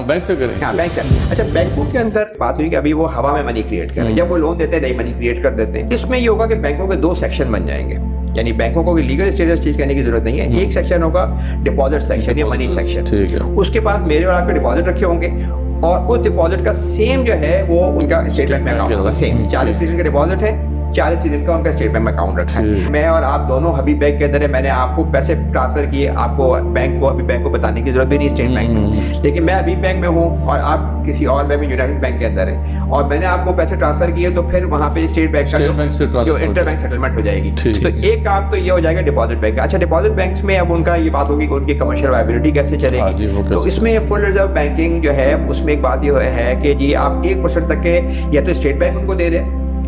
Bank से करें। हाँ, बैंक से। अच्छा, बैंकों के अंदर बात हुई कि अभी वो हवा में मनी क्रिएट कर रहे हैं, जब वो लोन देते हैं नई मनी क्रिएट कर देते हैं। इसमें ये होगा कि बैंकों के दो सेक्शन बन जाएंगे, यानी बैंकों को लीगल स्टेटस चीज करने की जरूरत नहीं है। एक सेक्शन होगा डिपॉजिट सेक्शन या मनी सेक्शन, ठीक है। उसके पास मेरे और आपके डिपॉजिट रखे होंगे और उस डिपॉजिट का सेम जो है वो उनका स्टेट बैंक में अकाउंट होगा। सेम 40 ट्रिलियन का डिपॉजिट है, 40 ट्रिलियन का उनका स्टेट बैंक में अकाउंट रखा है। मैं और आप दोनों हबीब बैंक के अंदर है, मैंने आपको पैसे ट्रांसफर किए, आपको बैंक को बताने की जरूरत भी नहीं स्टेट बैंक में। लेकिन मैं हबीब बैंक में हूँ और आप किसी और बैंक में यूनाइटेड बैंक के अंदर है और मैंने आपको पैसे ट्रांसफर किए, तो फिर वहाँ पे स्टेट बैंक का जो इंटर बैंक सेटलमेंट हो जाएगी। तो एक काम तो ये हो जाएगा डिपॉजिट बैंक का। अच्छा, डिपॉजिट बैंक्स में अब उनका ये बात होगी कि उनकी कमर्शियल वायबिलिटी कैसे चलेगी। तो इसमें फुल रिजर्व बैंकिंग जो है उसमें एक बात ये है कि जी आप 1% तक के या तो स्टेट बैंक उनको दे दे,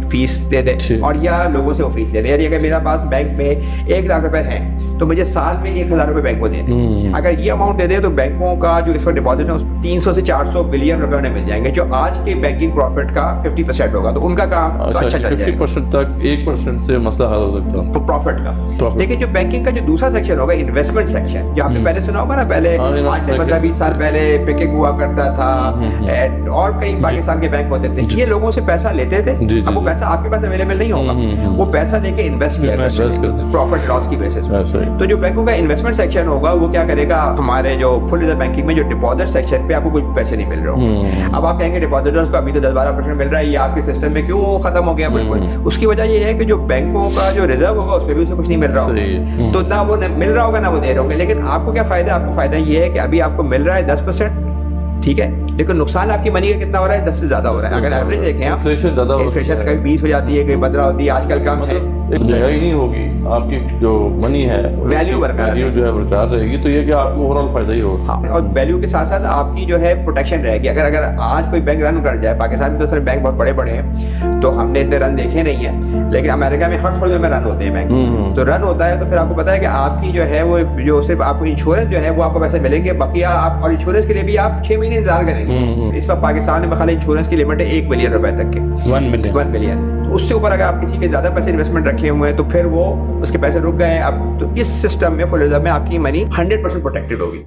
फीस दे दे, और या लोगों से वो फीस ले ले। यानी अगर मेरा पास बैंक में 1 लाख रुपए है तो मुझे साल में 1,000 रुपए बैंक को देने। अगर ये अमाउंट दे दे तो बैंकों का जो इस पर डिपॉजिट है उस 300 से 400 बिलियन रुपए उन्हें मिल जाएंगे, जो आज के बैंकिंग प्रॉफिट का 50% होगा। तो उनका काम तो अच्छा चल जाएगा। 50% तक 1% से मसला हल हो सकता है तो प्रॉफिट का। लेकिन जो बैंकिंग का जो दूसरा सेक्शन होगा, इन्वेस्टमेंट सेक्शन, जो आपने पहले सुना होगा ना, पहले आज से 15-20 साल पहले पिकिंग हुआ करता था और कई पाकिस्तान के बैंक होते थे, ये लोगों से पैसा लेते थे। अब वो पैसा आपके पास अवेलेबल नहीं होगा, वो पैसा लेके इन्वेस्ट किया प्रॉफिट लॉस की बेसिस पे। तो जो बैंकों का इन्वेस्टमेंट सेक्शन होगा वो क्या करेगा, हमारे जो फुल रिजर्व बैंकिंग में जो डिपॉजिट सेक्शन पे आपको कुछ पैसे नहीं मिल रहे हो। अब आप कहेंगे डिपॉजिटर्स को अभी तो 10-12% मिल रहा है, ये आपके सिस्टम में क्यों खत्म हो गया? बिल्कुल उसकी वजह ये है कि जो बैंकों का जो रिजर्व होगा उस पर भी उसे कुछ नहीं मिल रहा होगा, तो ना वो मिल रहा होगा ना वो दे रहे होंगे। लेकिन आपको क्या फायदा? आपको फायदा ये है कि अभी आपको मिल रहा है 10%, ठीक है, लेकिन नुकसान आपकी मनी का कितना हो रहा है? 10 से ज्यादा हो रहा है। अगर एवरेज देखें आप, इन्फ्लेशन कभी 20 हो जाती है, कभी 15 होती है, आजकल कम है। एक जगह ही नहीं होगी, आपकी जो मनी है वैल्यू जो है बरकरार रहेगी, तो ये कि आपको ओवरऑल फायदा ही होगा। हाँ, और वैल्यू के साथ साथ आपकी जो है प्रोटेक्शन रहेगी। अगर आज कोई बैंक रन कर जाए, पाकिस्तान में तो सारे बैंक बहुत बड़े बड़े हैं तो हमने इतने रन देखे नहीं है, लेकिन अमेरिका में हर थोड़े में रन होते हैं बैंक, तो रन होता है तो फिर आपको पता है कि आपकी जो है वो जो सिर्फ आपको इंश्योरेंस जो है वो आपको पैसे मिलेंगे, बाकी आप और इंश्योरेंस के लिए भी आप 6 महीने इंतजार करेंगे। इस वक्त पाकिस्तान में खाली इंश्योरेंस की लिमिट है 1 बिलियन रुपए तक के, 1 बिलियन। तो उससे ऊपर अगर आप किसी के ज्यादा पैसे इन्वेस्टमेंट रखे हुए हैं तो फिर वो उसके पैसे रुक गए। अब तो इस सिस्टम में फुल रिजर्व में आपकी मनी 100% प्रोटेक्टेड होगी।